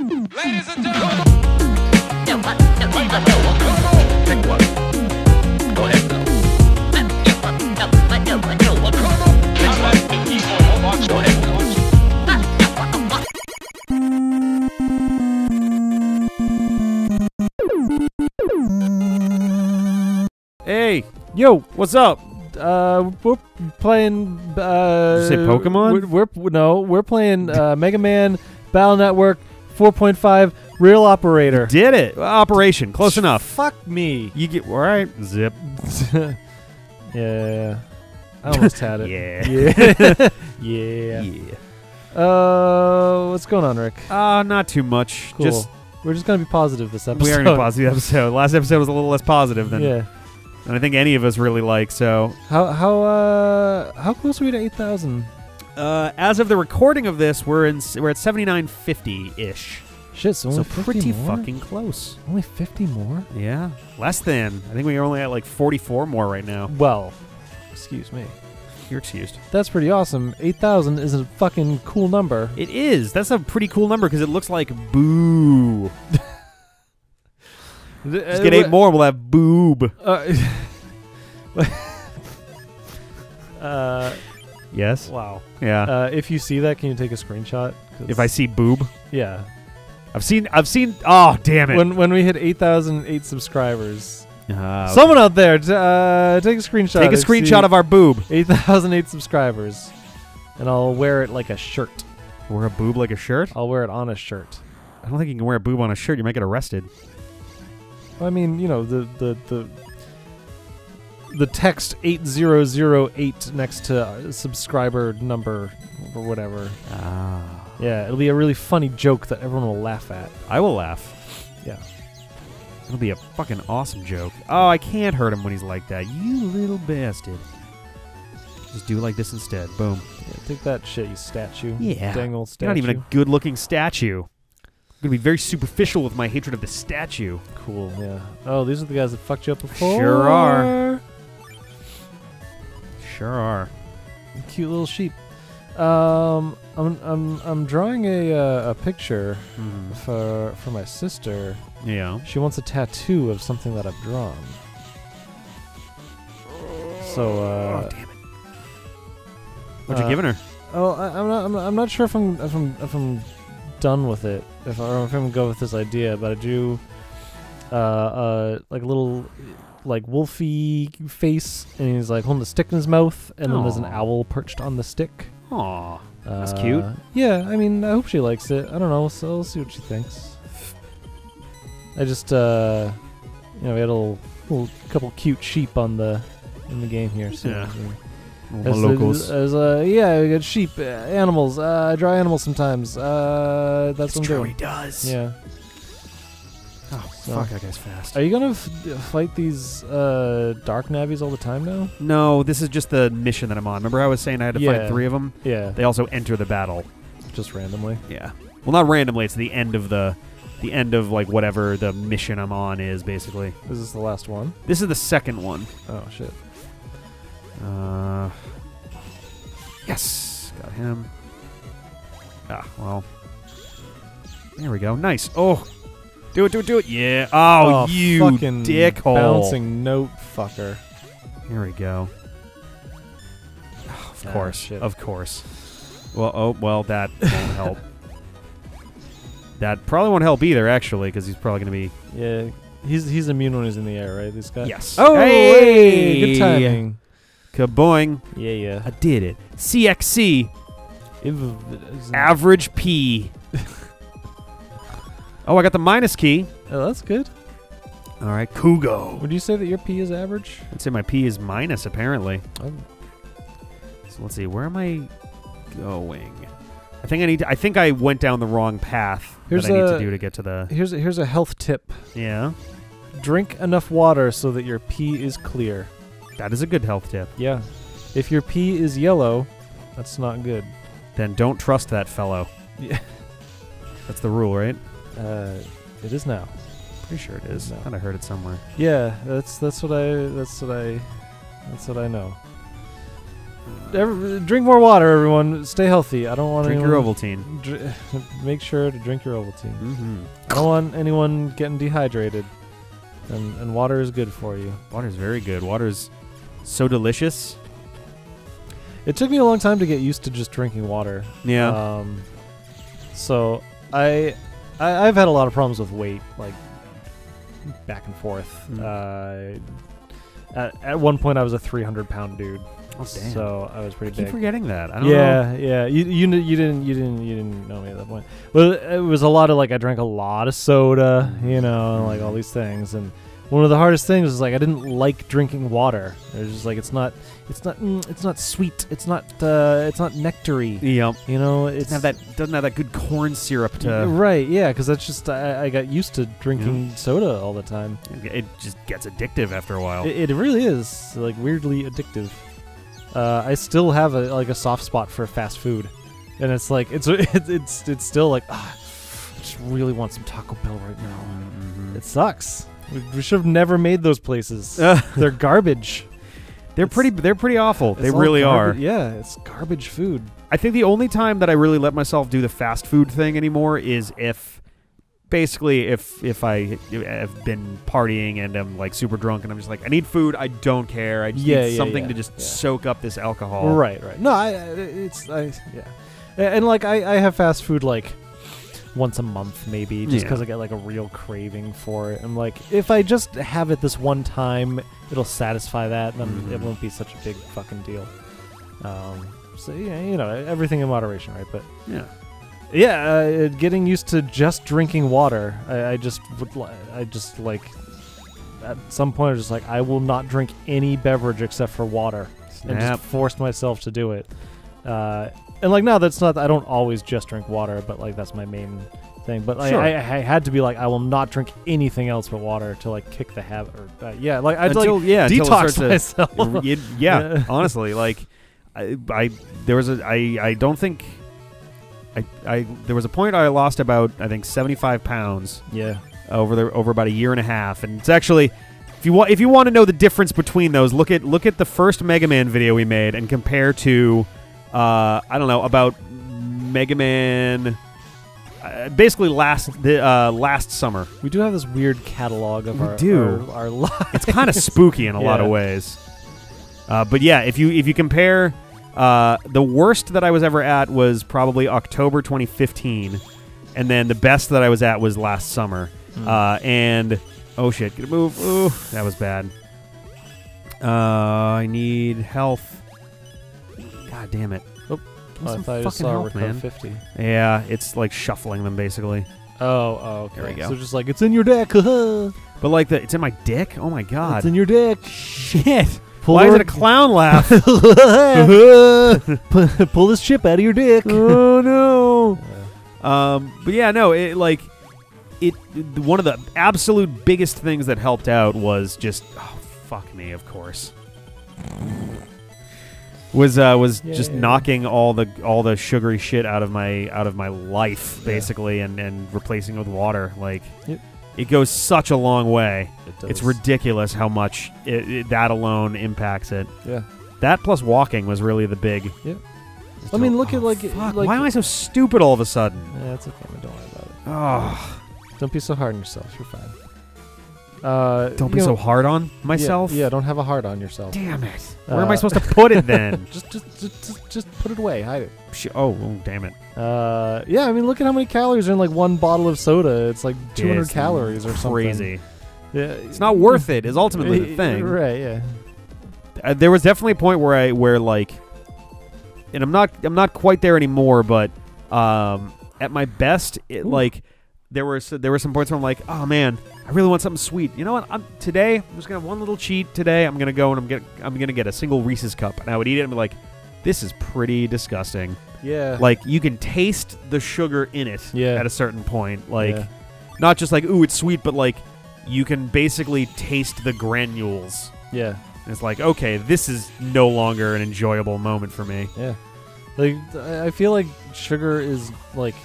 Ladies and gentlemen. Pick one. Go ahead. Go ahead. Hey, yo, what's up? We're playing. Did you say Pokemon? We're playing Mega Man Battle Network 4.5 Real Operator. Did it? Operation. Close enough. Fuck me. You get all right. Zip. Yeah. I almost had it. Yeah. Yeah. Yeah. What's going on, Rick? Not too much. Cool. We're just gonna be positive this episode. We are gonna be positive episode. Last episode was a little less positive than I think any of us really like. So how close are we to 8,000? as of the recording of this, we're at 7950 ish. Shit, so only 50 pretty more? fucking close. Only 50 more? Yeah, less than. I think we're only at like 44 more right now. Well, excuse me. You're excused. That's pretty awesome. 8,000 is a fucking cool number. It is. That's a pretty cool number because it looks like boo. Just get 8 more, we'll have boob. Yes. Wow. Yeah. If you see that, can you take a screenshot? If I see boob, yeah. I've seen. Oh, damn it! When we hit 8,008 subscribers, okay. someone out there, take a screenshot. Take a screenshot of our boob. 8,008 subscribers, and I'll wear it like a shirt. Wear a boob like a shirt? I'll wear it on a shirt. I don't think you can wear a boob on a shirt. You might get arrested. I mean, you know, the text 8008 next to subscriber number or whatever. Ah. Yeah, it'll be a really funny joke that everyone will laugh at. I will laugh. Yeah. It'll be a fucking awesome joke. Oh, I can't hurt him when he's like that. You little bastard. Just do it like this instead. Boom. Yeah, take that shit, you statue. Yeah. Dang old statue. You're not even a good-looking statue. I'm going to be very superficial with my hatred of the statue. Cool, yeah. Oh, these are the guys that fucked you up before? Sure are. Sure are. Cute little sheep. I'm drawing a picture for my sister. Yeah. She wants a tattoo of something that I've drawn. So oh, damn it. What you giving her? Oh, I'm not sure if I'm done with it. If I'm gonna go with this idea, but I drew like a little like wolfy face, and he's like holding a stick in his mouth, and then there's an owl perched on the stick. Aw, that's cute. Yeah, I mean, I hope she likes it. I don't know, so we'll see what she thinks. I just, you know, we had a little couple cute sheep in the game here. So yeah. Locals. Yeah, we got sheep, animals. I draw animals sometimes. That's what I'm doing. He does. Yeah. Oh, fuck, that guy's fast. Are you gonna fight these dark navies all the time now? No, this is just the mission that I'm on. Remember I was saying I had to fight 3 of them? Yeah. They also enter the battle. Just randomly? Yeah. Well, not randomly. It's the end of like whatever the mission I'm on is, basically. Is this the last one? This is the second one. Oh, shit. Yes. Got him. Ah, well. There we go. Nice. Oh. Do it. Yeah. Oh, you fucking dickhole. Bouncing note fucker. Here we go. Oh, of course. Shit. Of course. Well, that won't help. That probably won't help either, actually, because he's probably going to be... Yeah. He's immune when he's in the air, right, this guy? Yes. Oh, hey! Good timing. Kaboing. Yeah. I did it. CXC. Average P. Oh, I got the minus key. Oh, that's good. All right, Kugo. Would you say that your P is average? I'd say my P is minus, apparently. Oh. So let's see. Where am I going? I think I went down the wrong path that I need to do to get to the... Here's a health tip. Yeah? Drink enough water so that your pee is clear. That is a good health tip. Yeah. If your pee is yellow, that's not good. Then don't trust that fellow. Yeah. That's the rule, right? It is now. Pretty sure it is. No. I kind of heard it somewhere. Yeah, that's what I know. drink more water, everyone. Stay healthy. I don't want Drink anyone your Ovaltine. make sure to drink your Ovaltine. Mm-hmm. I don't want anyone getting dehydrated. And water is good for you. Water's very good. Water's so delicious. It took me a long time to get used to just drinking water. Yeah. So I've had a lot of problems with weight, like back and forth. At one point, I was a 300-pound dude. Oh, damn. So I was pretty I keep big. forgetting that. I don't know. Yeah. You didn't know me at that point. Well, it was a lot of like I drank a lot of soda, and like all these things. And one of the hardest things is like I didn't like drinking water. It was just like it's not sweet. It's not nectary. Yep. It's Doesn't have that good corn syrup to. Right. Yeah, because that's just I got used to drinking soda all the time. It just gets addictive after a while. It really is like weirdly addictive. I still have a soft spot for fast food, and it's like it's still like I just really want some Taco Bell right now. Mm-hmm. It sucks. We should have never made those places. They're garbage. They're pretty awful. They all really are. Yeah, it's garbage food. I think the only time that I really let myself do the fast food thing anymore is if I have been partying and I'm like super drunk and I'm just like I need food. I don't care. I just need something to just soak up this alcohol. Right. No, and like I have fast food like once a month maybe just because I get like a real craving for it. I'm like, if I just have it this one time, it'll satisfy that, then it won't be such a big fucking deal. So everything in moderation, right? But getting used to just drinking water. I just like at some point I was just like I will not drink any beverage except for water. Snap. And just forced myself to do it. And like now that's not I don't always just drink water, but like that's my main thing. But Sure. I had to be like I will not drink anything else but water to like kick the habit. Or I'd Until it detox starts to- myself. Honestly, like there was a point I lost about I think 75 pounds. Yeah. Over about a year and a half, and it's actually if you want to know the difference between those, look at the first Mega Man video we made and compare to I don't know about Mega Man. Basically, last summer. We do have this weird catalog of our lives. It's kind of spooky in a lot of ways. But yeah, if you compare, the worst that I was ever at was probably October 2015, and then the best that I was at was last summer. And oh shit, get a move. Ooh, that was bad. I need health. God damn it. I thought I just saw Recover 50. Yeah, it's like shuffling them basically. Oh, okay. There we go. So just like, it's in your deck. But like, it's in my dick? Oh my god. It's in your deck. Shit. Why is it a clown laugh? Pull this chip out of your dick. Oh no. But yeah, no, one of the absolute biggest things that helped out was just, oh, fuck me, of course. Was just knocking all the sugary shit out of my life basically, and replacing it with water. Like it goes such a long way. It's ridiculous how much that alone impacts it. Yeah, that plus walking was really the big. Yeah, I mean, look at like why am I so stupid all of a sudden? Yeah, it's okay. Don't worry about it. Oh, don't be so hard on yourself. You're fine. Don't be so hard on myself. Yeah, don't have a hard on yourself. Damn it. Where am I supposed to put it then? just put it away. Hide it. Oh, damn it. Yeah, I mean, look at how many calories are in like one bottle of soda. It's like 200 calories or something. Crazy. Yeah, it's not worth it. Is ultimately the thing. Right? Yeah. There was definitely a point where like, and I'm not quite there anymore, but at my best, like. There were some points where I'm like, oh man, I really want something sweet. You know what? Today I'm just gonna have one little cheat. Today I'm gonna go and I'm gonna get a single Reese's cup, and I would eat it and be like, this is pretty disgusting. Yeah. Like you can taste the sugar in it. Yeah. At a certain point, like not just like ooh it's sweet, but like you can basically taste the granules. Yeah. And it's like okay, this is no longer an enjoyable moment for me. Yeah. Like I feel like sugar is like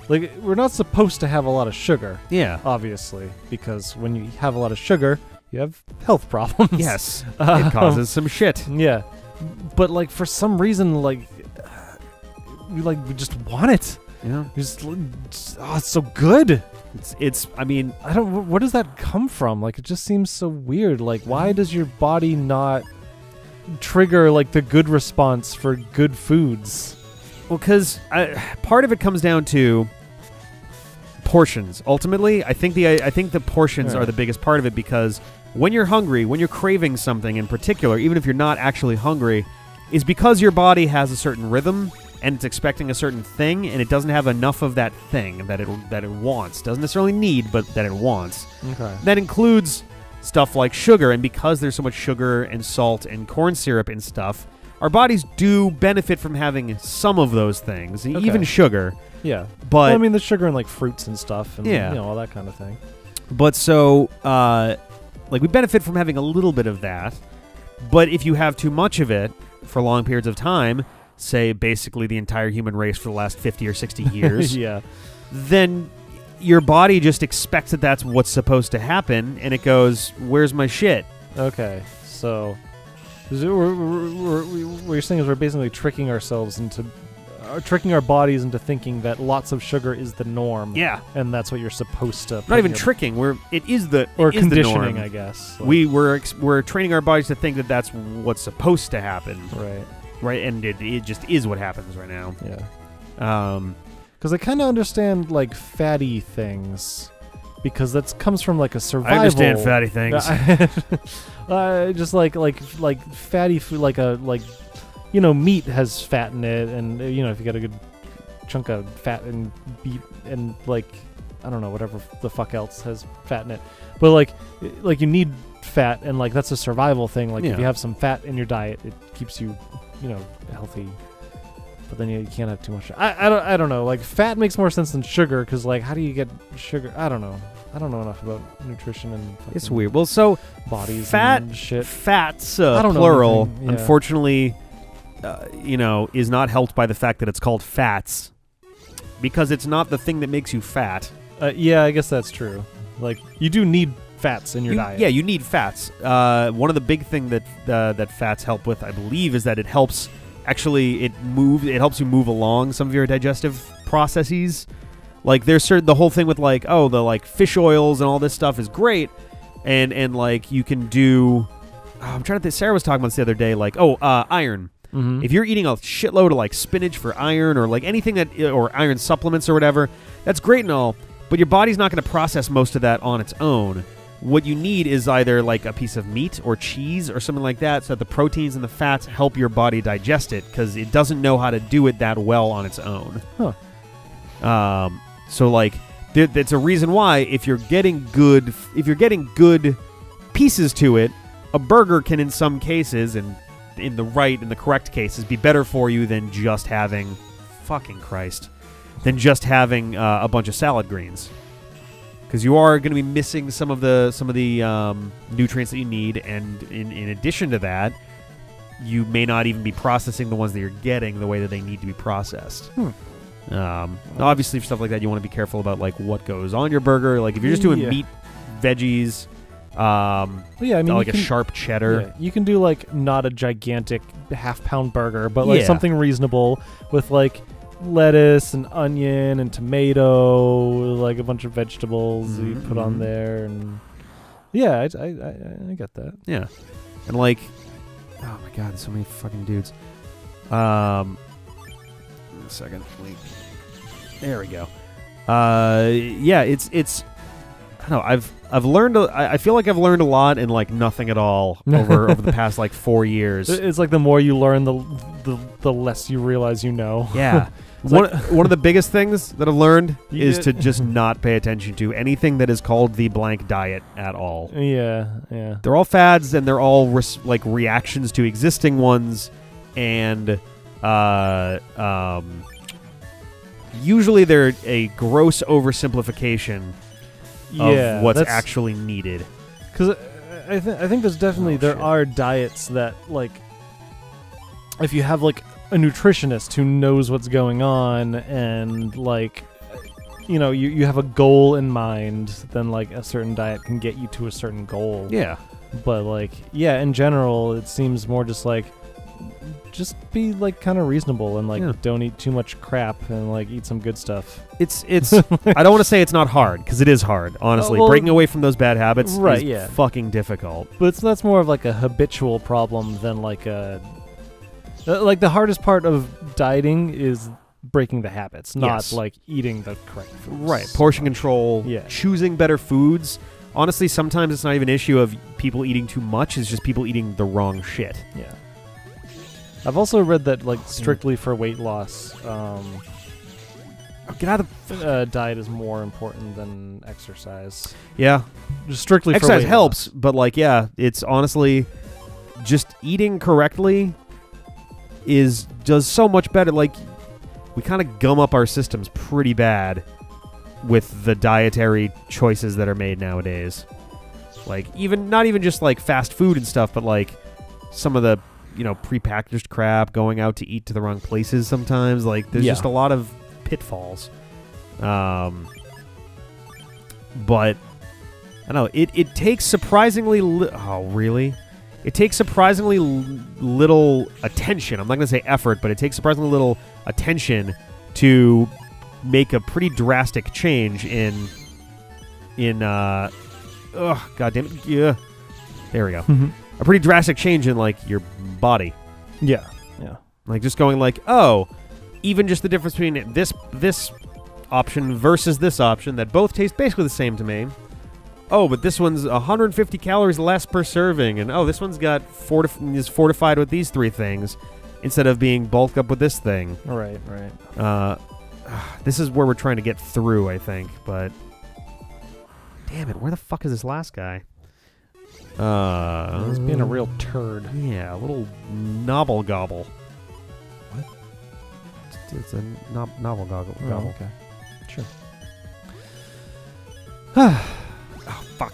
we're not supposed to have a lot of sugar. Yeah. Obviously, because when you have a lot of sugar, you have health problems. Yes. It causes some shit. Yeah. but like for some reason, like we just want it. Yeah. It's so good. It's. I mean, I don't. Where does that come from? Like, it just seems so weird. Like, why does your body not trigger like the good response for good foods? well, because part of it comes down to portions. Ultimately, I think the portions are the biggest part of it, because when you're hungry, when you're craving something in particular, even if you're not actually hungry, is because your body has a certain rhythm and it's expecting a certain thing, and it doesn't have enough of that thing that it wants. Doesn't necessarily need, but that it wants. Okay. That includes stuff like sugar, and because there's so much sugar and salt and corn syrup and stuff, our bodies do benefit from having some of those things, even sugar. Yeah. But well, I mean, there's sugar in like fruits and stuff, and Yeah. you know, all that kind of thing. But so, like, we benefit from having a little bit of that. But if you have too much of it for long periods of time, say basically the entire human race for the last 50 or 60 years, Yeah. then your body just expects that that's what's supposed to happen, and it goes, where's my shit? Okay. So, what you're saying is we're basically tricking ourselves into, tricking our bodies into thinking that lots of sugar is the norm. Yeah. And that's what you're supposed to. Not even tricking. It is the conditioning, the norm. I guess. Like, We're training our bodies to think that that's what's supposed to happen. Right. Right, and it just is what happens right now. Yeah. Because I kind of understand like fatty things, because that comes from like a survival. I understand fatty things. Just like fatty food, like you know, meat has fat in it, and you know, if you got a good chunk of fat and beef and like I don't know, whatever the fuck else has fat in it, but like you need fat, and like that's a survival thing. Like if you have some fat in your diet, it keeps you know, healthy. But then you can't have too much. I don't know. Like, fat makes more sense than sugar, because like, how do you get sugar? I don't know. I don't know enough about nutrition and it's weird. Well, so bodies fat and shit. Fats, I don't know plural, anything, yeah. unfortunately, you know, is not helped by the fact that it's called fats, because it's not the thing that makes you fat. Yeah, I guess that's true. Like, you do need fats in your diet. Yeah, you need fats. One of the big thing that fats help with, I believe, is that it helps. Actually, it helps you move along some of your digestive processes. Like, there's the whole thing with like, the like fish oils and all this stuff is great, and like you can do. I'm trying to think. Sarah was talking about this the other day. Like, iron. Mm-hmm. If you're eating a shitload of like spinach for iron, or like anything or iron supplements or whatever, that's great and all, but your body's not going to process most of that on its own. What you need is either like a piece of meat or cheese or something like that, so that the proteins and the fats help your body digest it, because it doesn't know how to do it that well on its own. Huh. So like, that's a reason why if you're getting good pieces to it, a burger can in some cases, and in the correct cases, be better for you than just having a bunch of salad greens. Because you are going to be missing some of the nutrients that you need, and in addition to that, you may not even be processing the ones that you're getting the way that they need to be processed. Obviously, for stuff like that, you want to be careful about like what goes on your burger. Like if you're just doing meat, veggies, I mean, like a sharp cheddar. Yeah, you can do like not a gigantic half-pound burger, but like something reasonable with like lettuce and onion and tomato, like a bunch of vegetables you put on there, and I get that. Yeah, and like, oh my god, there's so many fucking dudes. A second, wait. There we go. It's. I don't know. I've learned. I feel like I've learned a lot in like nothing at all over the past like 4 years. It's like the more you learn, the less you realize you know. Yeah. One of the biggest things that I've learned is to just not pay attention to anything that is called the blank diet at all. Yeah. They're all fads, and they're all like reactions to existing ones, and usually they're a gross oversimplification of what's actually needed. Because I think there's definitely there are diets that, like, if you have like a nutritionist who knows what's going on, and like, you know, you have a goal in mind, then like a certain diet can get you to a certain goal. Yeah. But like, in general, it seems more just like just be like kind of reasonable and like Yeah. don't eat too much crap and like eat some good stuff. It's I don't want to say it's not hard, because it is hard, honestly. well, Breaking away from those bad habits right, is yeah. fucking difficult. But that's more of like a habitual problem than like a like the hardest part of dieting is breaking the habits, not Yes. like eating the correct foods. Right. Portion control, Yeah. choosing better foods. Honestly, sometimes it's not even an issue of people eating too much. It's just people eating the wrong shit. Yeah. I've also read that like strictly for weight loss, Oh, get out of the... diet is more important than exercise. Yeah. Just strictly for Exercise weight helps, loss. but like, yeah, it's honestly just eating correctly does so much better. Like, we kind of gum up our systems pretty bad with the dietary choices that are made nowadays. Like, not even just like fast food and stuff, but like some of the, prepackaged crap, going out to eat to the wrong places sometimes. Like, there's Yeah. just a lot of pitfalls. But I don't know. It takes surprisingly oh, really? It takes surprisingly little attention. I'm not going to say effort, but it takes surprisingly little attention to make a pretty drastic change in god damn it. Yeah. There we go. A pretty drastic change in like your body. Yeah. Yeah. Like just going like, oh, even just the difference between this option versus this option that both taste basically the same to me. Oh, but this one's 150 calories less per serving, and oh, this one's got is fortified with these 3 things instead of being bulked up with this thing. Right. Right. This is where we're trying to get through, I think, but damn it, where the fuck is this last guy? He's being a real turd. Yeah, a little nobble gobble. What? It's a novel goggle. Oh, Gobble. okay. Sure. Oh fuck.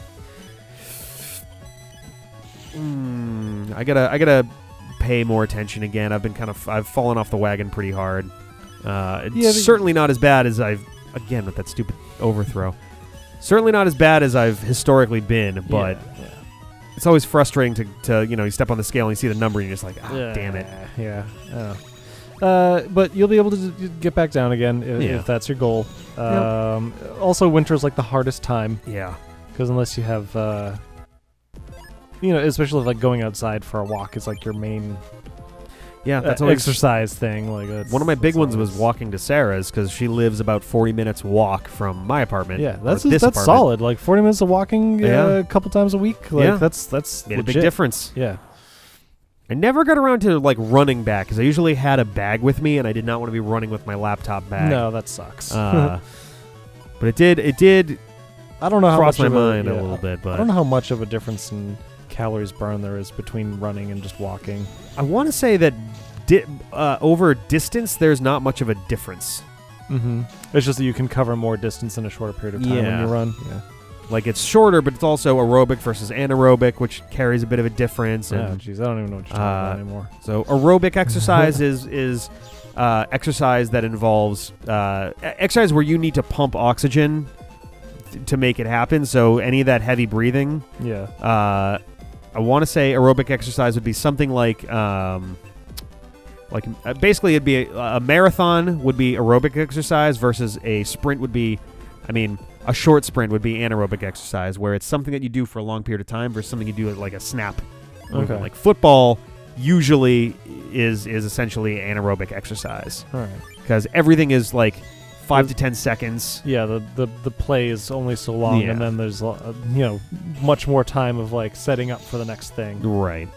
I gotta pay more attention again. I've fallen off the wagon pretty hard. It's certainly not as bad as with that stupid overthrow. Certainly not as bad as I've historically been, but yeah. it's always frustrating to you step on the scale and you see the number and you're just like, damn it. Yeah. But you'll be able to get back down again if that's your goal. Also, winter's like the hardest time. Yeah. Because unless you have, especially like going outside for a walk is like your main that's always exercise thing. Like one of my big ones was walking to Sarah's because she lives about 40 minutes walk from my apartment. Yeah, that's apartment. solid. Like 40 minutes of walking a couple times a week. Like that's made legit. a big difference. Yeah. I never got around to like running back because I usually had a bag with me and I did not want to be running with my laptop bag. No, that sucks. But it did. I don't know how cross much my of mind a little bit, but I don't know how much of a difference in calories burned there is between running and just walking. I want to say that over distance, there's not much of a difference. Mm-hmm. It's just that you can cover more distance in a shorter period of time when you run. Yeah. Like it's shorter, but it's also aerobic versus anaerobic, which carries a bit of a difference. Oh, And, jeez, I don't even know what you're talking about anymore. So aerobic exercise is exercise that involves exercise where you need to pump oxygen to make it happen. So any of that heavy breathing. Yeah. I want to say aerobic exercise would be something like basically it'd be a marathon would be aerobic exercise versus a sprint would be, a short sprint would be anaerobic exercise, where it's something that you do for a long period of time versus something you do like a snap movement. Okay. Like football usually is essentially anaerobic exercise All right. because everything is like 5 to 10 seconds. Yeah, the play is only so long, Yeah. and then there's much more time of like setting up for the next thing. Right.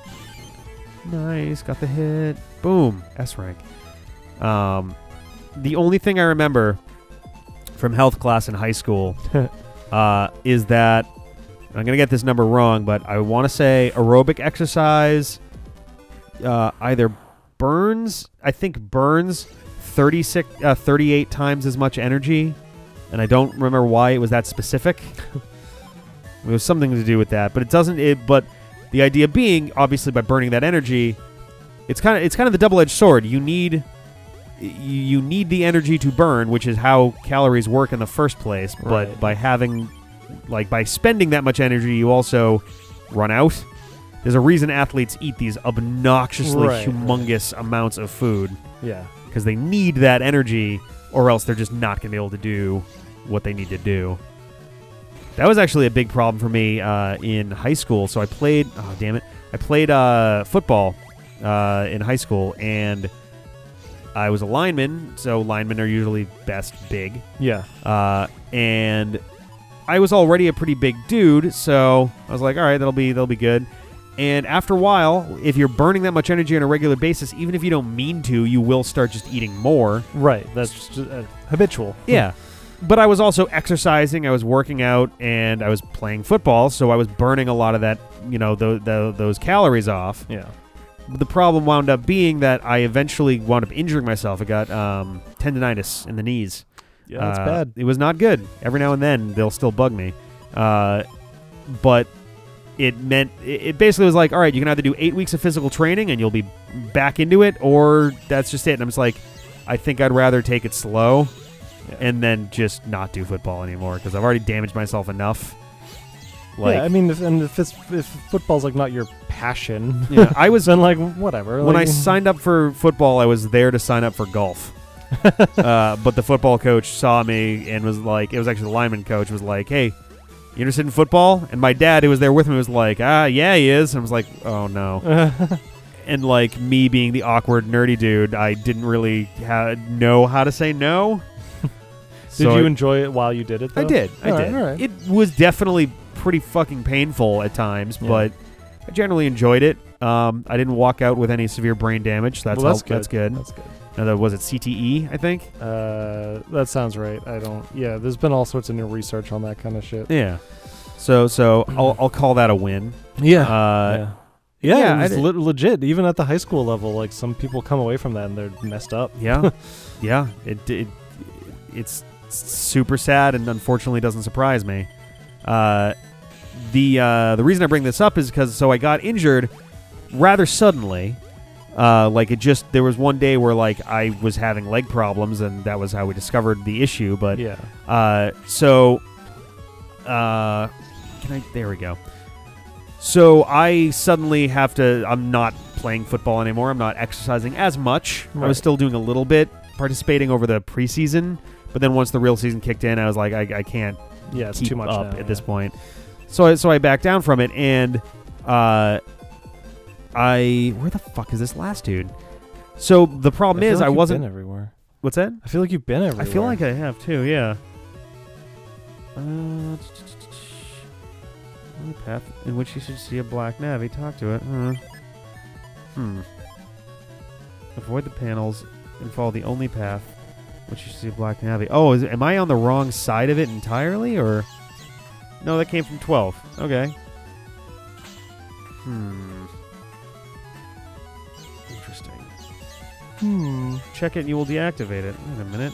Nice, got the hit. Boom, S rank. The only thing I remember from health class in high school is that I'm gonna get this number wrong, but I want to say aerobic exercise either burns 38 times as much energy, and I don't remember why it was that specific. It was something to do with that, but it doesn't. But the idea being, obviously, by burning that energy, it's kind of the double-edged sword. You need the energy to burn, which is how calories work in the first place. But Right. by spending that much energy, you also run out. there's a reason athletes eat these obnoxiously Right, humongous amounts of food, Yeah. because they need that energy, or else they're just not going to be able to do what they need to do. That was actually a big problem for me in high school. So I played, I played football in high school, and I was a lineman, so linemen are usually best big. Yeah. And I was already a pretty big dude, so I was like, all right, that'll be good. And after a while, if you're burning that much energy on a regular basis, even if you don't mean to, you will start just eating more. Right. That's just habitual. Yeah. But I was also exercising, I was working out, and I was playing football, so I was burning a lot of that, those calories off. Yeah. But the problem wound up being that I eventually wound up injuring myself. I got tendonitis in the knees. Yeah, that's bad. It was not good. Every now and then, they'll still bug me. But it meant, it basically was like, all right, you can either do 8 weeks of physical training and you'll be back into it, or that's just it. And I'm just like, I think I'd rather take it slow. Yeah. And then just not do football anymore, because I've already damaged myself enough. Like, yeah, I mean, if football's like not your passion, yeah, I was then like whatever. when I like, signed up for football, I was there to sign up for golf. But the football coach saw me and was like, it was actually the lineman coach, was like, hey, you interested in football? And my dad, who was there with me, was like, yeah, he is. And I was like, oh no. And like me being the awkward nerdy dude, I didn't really know how to say no. Did you enjoy it while you did it, though? I did. All right. It was definitely pretty fucking painful at times, Yeah. but I generally enjoyed it. I didn't walk out with any severe brain damage. That's Well, that's That's good. That's good. Now, was it CTE, I think? That sounds right. I don't. Yeah, there's been all sorts of new research on that kind of shit. Yeah. So I'll call that a win. Yeah. Yeah, it was legit. Even at the high school level, like some people come away from that and they're messed up. Yeah. Yeah. It's super sad and unfortunately doesn't surprise me. The reason I bring this up is because I got injured rather suddenly. There was one day where like I was having leg problems, and that was how we discovered the issue. But Yeah. There we go. So I suddenly have to. I'm not playing football anymore. I'm not exercising as much. I Right. was still doing a little bit, participating over the preseason. But then once the real season kicked in, I was like, I can't Yeah, it's keep too much up now, at this point. So I backed down from it, and where the fuck is this last dude? So the problem is like I you've wasn't been everywhere. What's that? I feel like you've been everywhere. I feel like I have too. Yeah. Only path in which you should see a black navy. Talk to it. Avoid the panels and follow the only path which you should see a black navy. Oh, am I on the wrong side of it entirely, or no? That came from 12. Okay. Interesting. Check it and you will deactivate it. Wait a minute.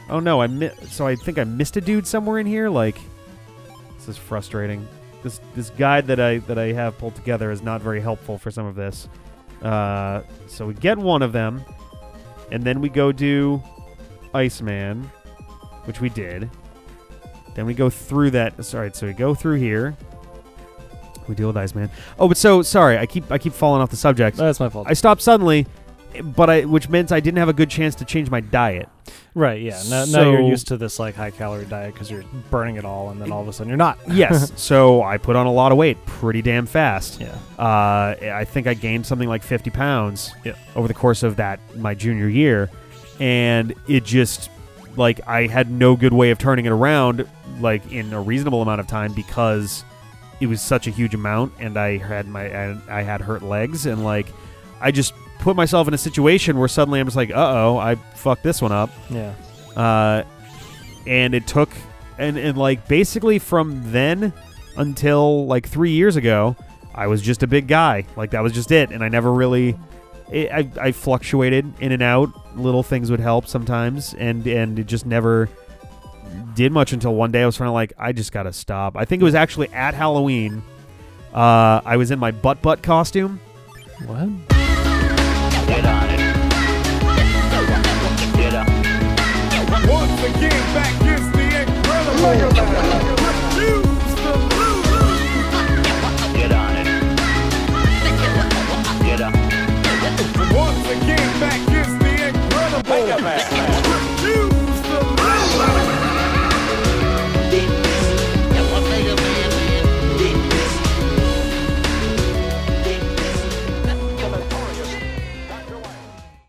Oh no, so I think I missed a dude somewhere in here. Like, this is frustrating. This guide that I have pulled together is not very helpful for some of this. So we get one of them, and then we go do Iceman, which we did. Then we go through that. Sorry, so we go through here. We deal with Iceman. Oh, but so sorry, I keep falling off the subject. That's my fault. I stopped suddenly, which meant I didn't have a good chance to change my diet. Right, yeah. Now you're used to this like high-calorie diet because you're burning it all, and then all of a sudden you're not. Yes. So I put on a lot of weight pretty damn fast. Yeah. I think I gained something like 50 pounds over the course of my junior year. And it just, like, I had no good way of turning it around, like, in a reasonable amount of time because it was such a huge amount, and I had hurt legs, and, like, I just put myself in a situation where suddenly I'm just like, uh-oh, I fucked this one up. Yeah. And it took, and like, basically from then until, like, 3 years ago, I was just a big guy. Like, that was just it, and I never really, I fluctuated in and out. Little things would help sometimes, and it just never did much until one day I was trying to, like, I just gotta stop. I think it was actually at Halloween. I was in my butt costume. What? Get on it. Get up. Once again, back is the incredible.